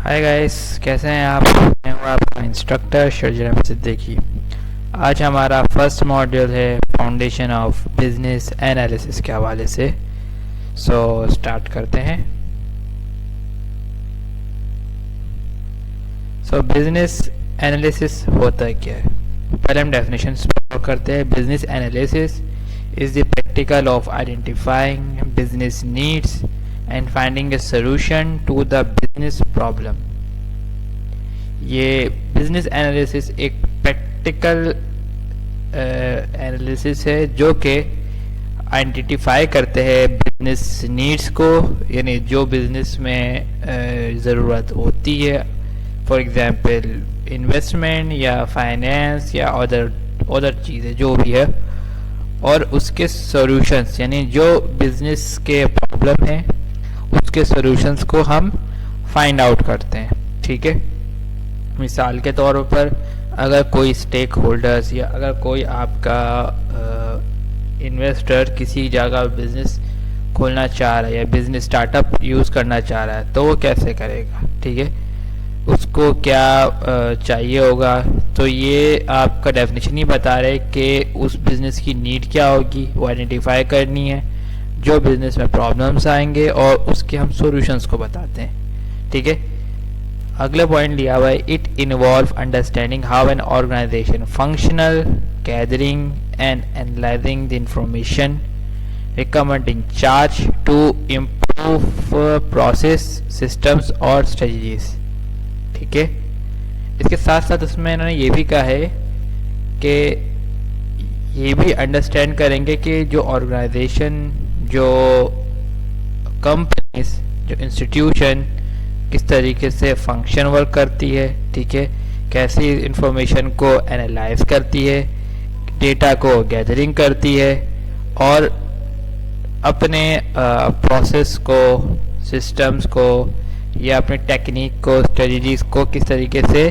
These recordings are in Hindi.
हाय गाइस, कैसे हैं आप। मैं हूं आपका इंस्ट्रक्टर शर्जील सिद्दीकी। आज हमारा फर्स्ट मॉड्यूल है फाउंडेशन ऑफ बिजनेस एनालिसिस के हवाले से। स्टार्ट करते हैं। बिजनेस एनालिसिस होता क्या है, पहले हम डेफिनेशन करते हैं। Business analysis is the practical of identifying business needs and finding a solution to the business problem। ये बिजनेस एनालिसिस एक प्रैक्टिकल एनालिसिस है जो कि आइडेंटिफाई करते हैं बिजनेस नीड्स को, यानी जो बिजनेस में ज़रूरत होती है, फॉर एग्जांपल इन्वेस्टमेंट या फाइनेंस या अदर चीज़ें जो भी है, और उसके सॉल्यूशंस, यानी जो बिजनेस के प्रॉब्लम है उसके सॉल्यूशंस को हम फाइंड आउट करते हैं। ठीक है, मिसाल के तौर पर अगर कोई स्टेक होल्डर्स या अगर कोई आपका इन्वेस्टर किसी जगह बिजनेस खोलना चाह रहा है या बिजनेस स्टार्टअप यूज़ करना चाह रहा है, तो वो कैसे करेगा। ठीक है, उसको क्या चाहिए होगा। तो ये आपका डेफिनेशन ही बता रहे कि उस बिज़नेस की नीड क्या होगी, वो आइडेंटिफाई करनी है, जो बिजनेस में प्रॉब्लम्स आएंगे और उसके हम सॉल्यूशंस को बताते हैं। ठीक है, अगला पॉइंट लिया हुआ है, it involve understanding how an organisation functional, gathering and analysing the information, recommending charge to improve process, systems और स्ट्रेटजीज। ठीक है, इसके साथ साथ उसमें इन्होंने ये भी कहा है कि ये भी अंडरस्टैंड करेंगे कि जो ऑर्गेनाइजेशन, जो कंपनीज, जो इंस्टीट्यूशन किस तरीके से फंक्शन वर्क करती है। ठीक है, कैसे इंफॉर्मेशन को एनालाइज करती है, डेटा को गैदरिंग करती है और अपने प्रोसेस को, सिस्टम्स को या अपने टेक्निक को, स्ट्रेटजीज को किस तरीके से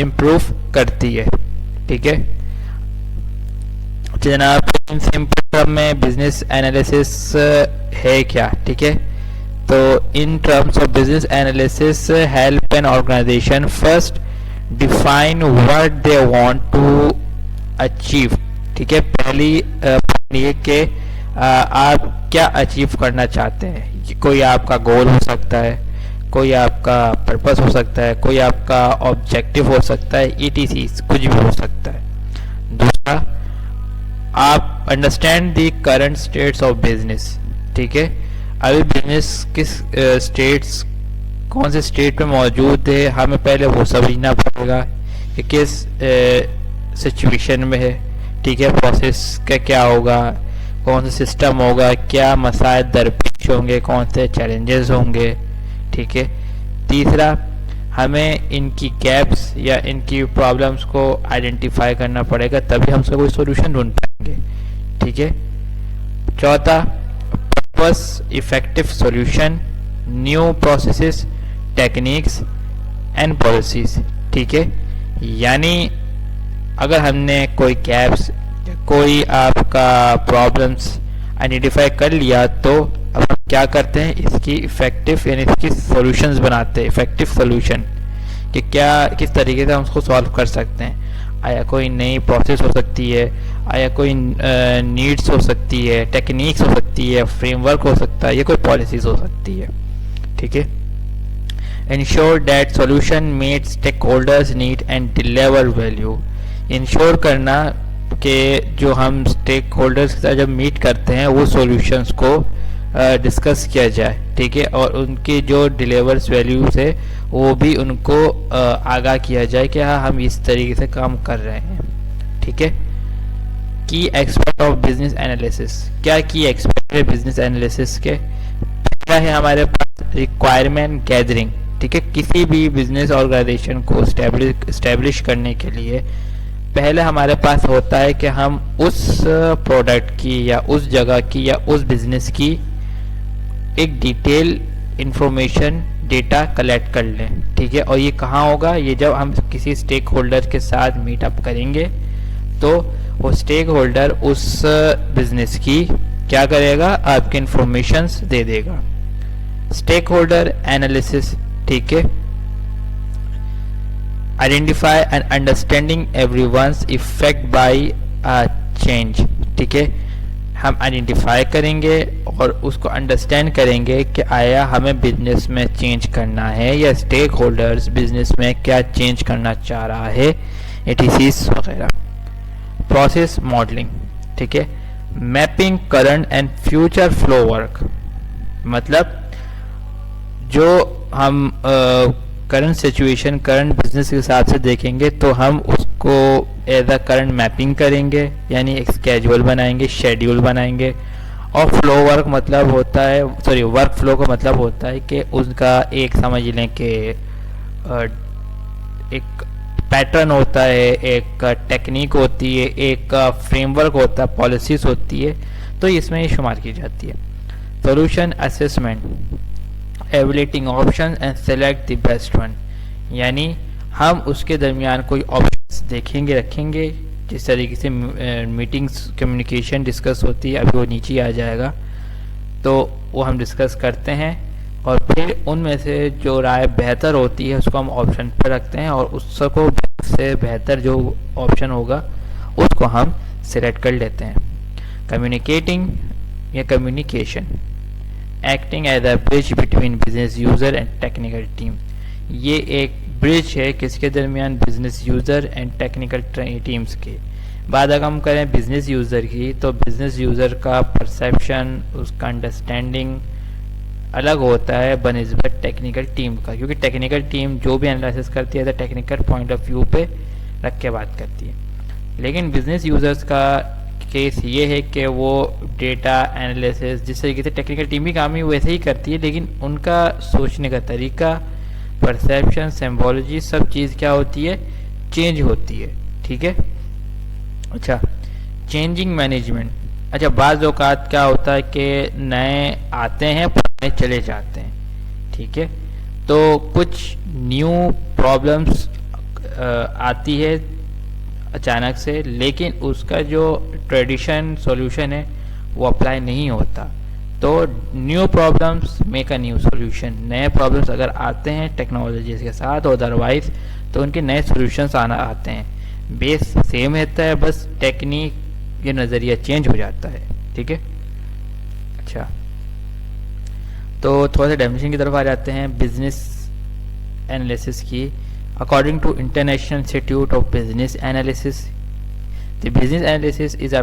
इम्प्रूव करती है। ठीक है जनाब, इन सिंपल टर्म में बिजनेस एनालिसिस है क्या। ठीक है, तो in terms of business analysis help an organisation first define what they want to achieve. ठीक है, पहली ये कि आप क्या अचीव करना चाहते हैं। कोई आपका गोल हो सकता है, कोई आपका पर्पस हो सकता है, कोई आपका ऑब्जेक्टिव हो सकता है, ETC कुछ भी हो सकता है। दूसरा, आप understand the current states of business. ठीक है, अभी बिजनेस किस स्टेट्स, कौन से स्टेट में मौजूद है, हमें पहले वो समझना पड़ेगा कि किस सिचुएशन में है। ठीक है, प्रोसेस का क्या होगा, कौन सा सिस्टम होगा, क्या मसाइल दरपेश होंगे, कौन से चैलेंजेस होंगे। ठीक है, तीसरा, हमें इनकी गैप्स या इनकी प्रॉब्लम्स को आइडेंटिफाई करना पड़ेगा, तभी हम उसका कोई सॉल्यूशन ढूंढ पाएंगे। ठीक है, चौथा, purpose, effective solution, new processes, techniques and policies. ठीक है, यानी अगर हमने कोई गैप्स, कोई आपका प्रॉब्लम्स आइडेंटिफाई कर लिया, तो अब हम क्या करते हैं, इसकी इफेक्टिव यानी इसकी सॉल्यूशंस बनाते हैं। इफेक्टिव सॉल्यूशन कि क्या, किस तरीके से हम उसको सॉल्व कर सकते हैं। आया कोई नई प्रोसेस हो सकती है, आया कोई नीड्स हो सकती है, टेक्निक्स हो सकती है, फ्रेमवर्क हो सकता है, या कोई पॉलिसीज हो सकती है। ठीक है, ensure that solution meet stakeholders need and deliver value. Ensure करना कि जो हम स्टेक होल्डर्स के साथ जब मीट करते हैं वो सॉल्यूशंस को डिस्कस किया जाए। ठीक है, और उनकी जो डिलीवर्स वैल्यूज है वो भी उनको आगाह किया जाए कि हाँ, हम इस तरीके से काम कर रहे हैं। ठीक है, की एक्सपर्ट ऑफ बिजनेस एनालिसिस। क्या की एक्सपर्ट है बिजनेस एनालिसिस के। पहला है हमारे पास रिक्वायरमेंट गैदरिंग। ठीक है, किसी भी बिजनेस ऑर्गेनाइजेशन को स्टैब्लिश करने के लिए पहले हमारे पास होता है कि हम उस प्रोडक्ट की या उस जगह की या उस बिजनेस की एक डिटेल इंफॉर्मेशन, डेटा कलेक्ट कर लें। ठीक है, और ये कहाँ होगा, ये जब हम किसी स्टेक होल्डर के साथ मीटअप करेंगे तो वो स्टेक होल्डर उस बिजनेस की क्या करेगा, आपके इंफॉर्मेशंस दे देगा। स्टेक होल्डर एनालिसिस ठीक है। Identify and understanding everyone's effect bye a change, ठीक है। हम आइडेंटिफाई करेंगे और उसको अंडरस्टैंड करेंगे कि आया हमें बिजनेस में चेंज करना है या स्टेक होल्डर्स बिजनेस में क्या चेंज करना चाह रहा है, एटीसीज वगैरह। प्रोसेस मॉडलिंग, ठीक है। Mapping current and future flow work, मतलब जो हम करंट सिचुएशन करंट बिजनेस के हिसाब से देखेंगे तो हम उसको एज अ करंट मैपिंग करेंगे, यानी एक स्केड्यूल बनाएंगे, शेड्यूल बनाएंगे। और फ्लो वर्क मतलब होता है, सॉरी वर्क फ्लो का मतलब होता है कि उसका एक समझ लें कि एक पैटर्न होता है, एक टेक्निक होती है, एक फ्रेमवर्क होता है, पॉलिसीज होती है, तो इसमें ये शुमार की जाती है। Solution assessment, evaluating option and select the best one, यानी हम उसके दरमियान कोई ऑप्शंस देखेंगे, रखेंगे, जिस तरीके से मीटिंग्स कम्युनिकेशन डिस्कस होती है, अभी वो नीचे आ जाएगा, तो वो हम डिस्कस करते हैं और फिर उनमें से जो राय बेहतर होती है उसको हम ऑप्शन पर रखते हैं और उसको से बेहतर जो ऑप्शन होगा उसको हम सिलेक्ट कर लेते हैं। कम्युनिकेटिंग या communication, acting as a bridge between business user and technical team, ये एक ब्रिज है किसके दरमियान, business user and technical teams के। बात अगर हम करें बिजनेस यूज़र की, तो बिजनेस यूज़र का परसेप्शन, उसका अंडरस्टैंडिंग अलग होता है बनिस्बत टेक्निकल टीम का, क्योंकि टेक्निकल टीम जो भी एनालिसिस करती है तो टेक्निकल पॉइंट ऑफ व्यू पे रख के बात करती है। लेकिन बिजनेस यूज़र्स का केस ये है कि वो डेटा एनालिसिस जिस तरीके से टेक्निकल टीम भी काम ही वैसे ही करती है, लेकिन उनका सोचने का तरीका, परसेप्शन, सिम्बोलॉजी, सब चीज़ क्या होती है, चेंज होती है, ठीक है। अच्छा, चेंजिंग मैनेजमेंट, अच्छा बाज़ औक़ात क्या होता है कि नए आते हैं, पुराने चले जाते हैं, ठीक है। तो कुछ न्यू प्रॉब्लम्स आती है अचानक से, लेकिन उसका जो ट्रेडिशन सॉल्यूशन है वो अप्लाई नहीं होता। तो new problems make a new solution, नए प्रॉब्लम्स अगर आते हैं टेक्नोलॉजी के साथ और अदरवाइज तो उनके नए सॉल्यूशंस आते हैं। बेस सेम रहता है, बस टेक्निक ये नज़रिया चेंज हो जाता है, ठीक है। अच्छा, तो थोड़ा सा डेफिनेशन की तरफ आ जाते हैं बिजनेस एनालिसिस की। According to International Institute of Business Analysis, the business analysis is a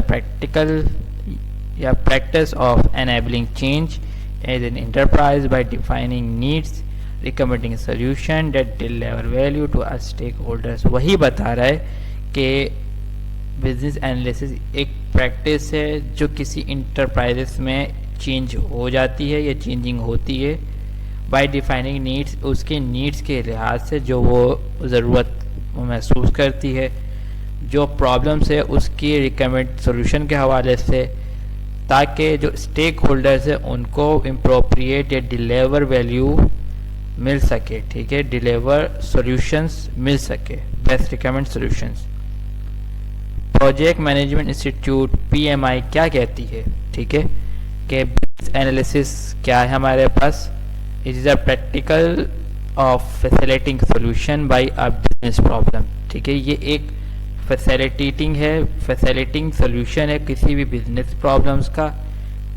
practice of enabling change as an enterprise by defining needs, recommending a solution that deliver value to our stakeholders। वही बता रहा है कि बिजनेस एनालिसिस एक प्रैक्टिस है जो किसी इंटरप्राइजेस में चेंज हो जाती है या चेंजिंग होती है बाय डिफाइनिंग नीड्स, उसके नीड्स के लिहाज से जो वो ज़रूरत महसूस करती है, जो प्रॉब्लम्स है उसकी रिकमेंड सॉल्यूशन के हवाले से, ताकि जो स्टेक होल्डर्स है उनको इम्प्रोप्रिएट या डिलीवर वैल्यू मिल सके, ठीक है, डिलीवर सॉल्यूशंस मिल सके, best recommend solutions. Project management institute PMI क्या कहती है, ठीक है, कि बिजनेस एनालिसिस क्या है हमारे पास, it is a practical of facilitating solution by a business problem, ठीक है। ये एक फैसिलिटेटिंग है, फैसिलिटिंग सॉल्यूशन है किसी भी बिजनेस प्रॉब्लम्स का,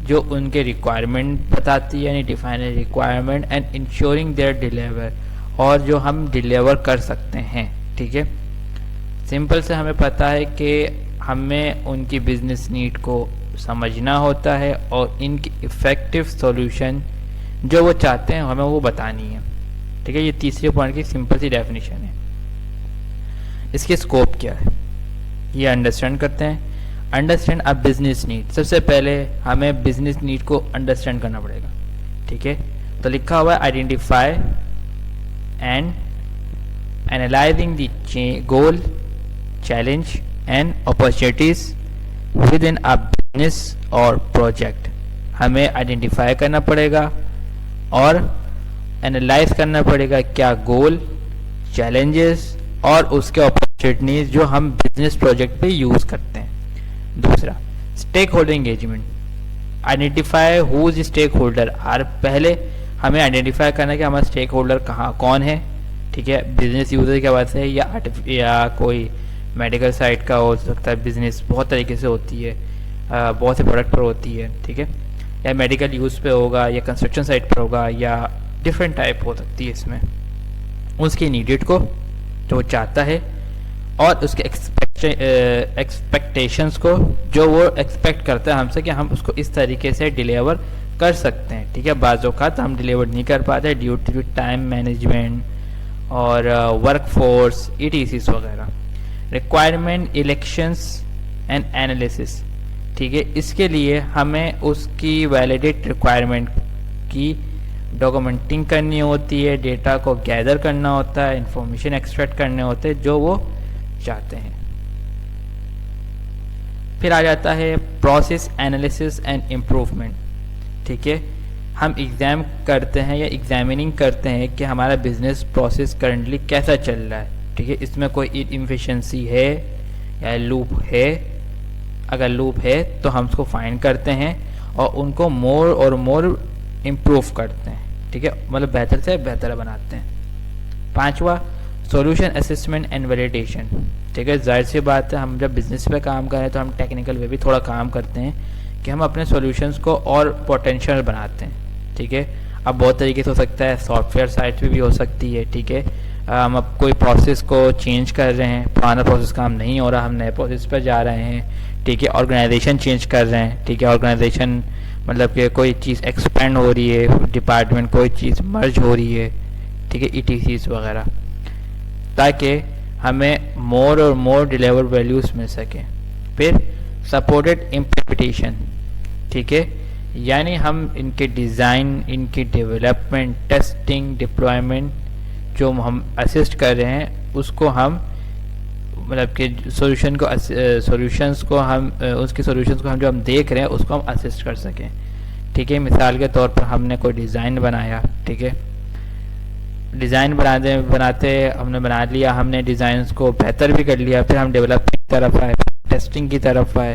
जो उनके रिक्वायरमेंट बताती है, यानी define requirement and ensuring their deliver, और जो हम डिलीवर कर सकते हैं, ठीक है। सिंपल से हमें पता है कि हमें उनकी बिजनेस नीड को समझना होता है और इनकी इफ़ेक्टिव सॉल्यूशन जो वो चाहते हैं हमें वो बतानी है, ठीक है। ये तीसरे पॉइंट की सिंपल सी डेफिनेशन है। इसके स्कोप क्या है ये अंडरस्टैंड करते हैं। अंडरस्टैंड अ बिजनेस नीड, सबसे पहले हमें बिजनेस नीड को अंडरस्टैंड करना पड़ेगा, ठीक है। तो लिखा हुआ है identify and analysing the goal, challenge and opportunities with in a business और प्रोजेक्ट। हमें आइडेंटिफाई करना पड़ेगा और एनालाइज करना पड़ेगा क्या गोल, चैलेंजेस और उसके अपॉर्चुनिटीज जो हम बिजनेस प्रोजेक्ट पे यूज़ करते हैं। दूसरा, stakeholder engagement, identify who is stakeholder are, पहले हमें आइडेंटिफाई करना है कि हमारा स्टेक होल्डर कौन है, ठीक है, बिजनेस यूज़र की आवाज़ है या कोई मेडिकल साइट का हो सकता है, बिजनेस बहुत तरीके से होती है, बहुत से प्रोडक्ट पर होती है, ठीक है, या मेडिकल यूज़ पे होगा या कंस्ट्रक्शन साइट पर होगा या डिफरेंट टाइप हो सकती है इसमें। उसकी नीडेड को जो वो चाहता है और उसके एक्सपेक्टेशंस को जो वो एक्सपेक्ट करता है हमसे कि हम उसको इस तरीके से डिलीवर कर सकते हैं, ठीक है। बाज़ औक़ात हम डिलीवर नहीं कर पाते ड्यू टू टाइम मैनेजमेंट और वर्क फोर्स ETCs वगैरह। रिक्वायरमेंट इलेक्शंस एंड एनालिसिस, ठीक है, इसके लिए हमें उसकी वैलिडेट रिक्वायरमेंट की डॉक्यूमेंटिंग करनी होती है, डेटा को गैदर करना होता है, इंफॉर्मेशन एक्सट्रैक्ट करने होते हैं जो वो चाहते हैं। फिर आ जाता है प्रोसेस एनालिसिस एंड इम्प्रूवमेंट, ठीक है। हम एग्ज़ाम करते हैं या एग्जामिनिंग करते हैं कि हमारा बिजनेस प्रोसेस करंटली कैसा चल रहा है, ठीक है, इसमें कोई इनएफिशिएंसी है या लूप है। अगर लूप है तो हम उसको फाइंड करते हैं और उनको मोर और मोर इम्प्रूव करते हैं, ठीक है, मतलब बेहतर से बेहतर बनाते हैं। 5वां सॉल्यूशन असेसमेंट एंड वैलिडेशन, ठीक है। जाहिर सी बात है हम जब बिजनेस पे काम करें तो हम टेक्निकल वे भी थोड़ा काम करते हैं कि हम अपने सॉल्यूशंस को और पोटेंशियल बनाते हैं, ठीक है। अब बहुत तरीके से हो सकता है, सॉफ्टवेयर साइट भी हो सकती है, ठीक है। हम अब कोई प्रोसेस को चेंज कर रहे हैं, पुराना प्रोसेस काम नहीं हो रहा, हम नए प्रोसेस पर जा रहे हैं, ठीक है। ऑर्गेनाइजेशन चेंज कर रहे हैं, ठीक है, ऑर्गेनाइजेशन मतलब कि कोई चीज़ एक्सपेंड हो रही है, डिपार्टमेंट कोई चीज़ मर्ज हो रही है, ठीक है, ETCs वगैरह, ताकि हमें मोर और मोर डिलीवर वैल्यूज़ मिल सकें। फिर सपोर्टेड इम्प्लीमेंटेशन, ठीक है, यानी हम इनके डिज़ाइन, इनकी डेवलपमेंट, टेस्टिंग, डिप्लॉयमेंट जो हम असिस्ट कर रहे हैं उसको हम मतलब कि सॉल्यूशंस को हम उसके सॉल्यूशंस को हम जो हम देख रहे हैं उसको हम असिस्ट कर सकें, ठीक है। मिसाल के तौर पर हमने कोई डिज़ाइन बनाया, ठीक है, डिज़ाइन बनाते हमने बना लिया, हमने डिज़ाइंस को बेहतर भी कर लिया, फिर हम डेवलपिंग की तरफ आए, टेस्टिंग की तरफ आए,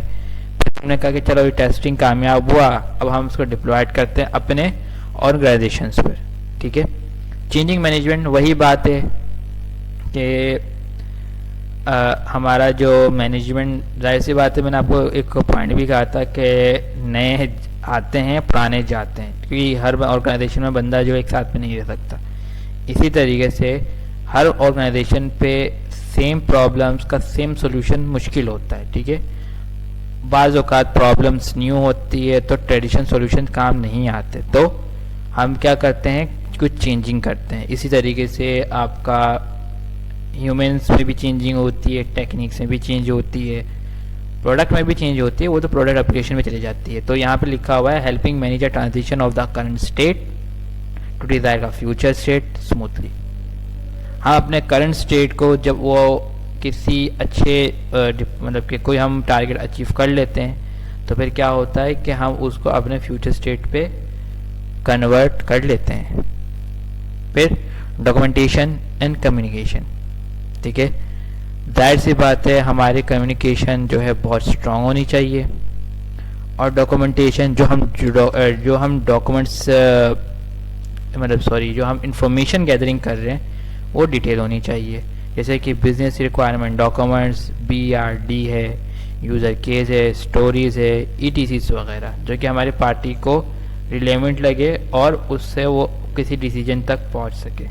फिर हमने कहा कि चलो ये टेस्टिंग कामयाब हुआ, अब हम उसको डिप्लॉयड करते हैं अपने ऑर्गेनाइजेशंस पर, ठीक है। चेंजिंग मैनेजमेंट वही बात है कि हमारा जो मैनेजमेंट, जाहिर सी बात है, मैंने आपको एक पॉइंट भी कहा था कि नए आते हैं पुराने जाते हैं, क्योंकि हर ऑर्गेनाइजेशन में बंदा जो एक साथ में नहीं रह सकता। इसी तरीके से हर ऑर्गेनाइजेशन पे सेम प्रॉब्लम्स का सेम सोल्यूशन मुश्किल होता है, ठीक है। बाज़ औक़ात प्रॉब्लम्स न्यू होती है तो ट्रेडिशनल सोल्यूशन काम नहीं आते, तो हम क्या करते हैं, कुछ चेंजिंग करते हैं। इसी तरीके से आपका ह्यूमंस में भी चेंजिंग होती है, टेक्निक्स में भी चेंज होती है, प्रोडक्ट में भी चेंज होती है, वो तो प्रोडक्ट एप्लीकेशन में चली जाती है। तो यहाँ पे लिखा हुआ है helping manage the transition of the current state to desire का फ्यूचर स्टेट स्मूथली। हम अपने करंट स्टेट को जब वो किसी अच्छे मतलब कि कोई हम टारगेट अचीव कर लेते हैं तो फिर क्या होता है कि हम उसको अपने फ्यूचर स्टेट पे कन्वर्ट कर लेते हैं। फिर डॉक्यूमेंटेशन एंड कम्युनिकेशन, ठीक है, जाहिर सी बात है हमारी कम्युनिकेशन जो है बहुत स्ट्रांग होनी चाहिए और डॉक्यूमेंटेशन जो हम डॉक्यूमेंट्स मतलब जो हम इंफॉर्मेशन गैदरिंग कर रहे हैं वो डिटेल होनी चाहिए, जैसे कि बिजनेस रिक्वायरमेंट डॉक्यूमेंट्स, BRD है, यूज़र केस है, स्टोरीज है, ETCs वगैरह, जो कि हमारी पार्टी को रिलेवेंट लगे और उससे वो किसी डिसीजन तक पहुंच सके।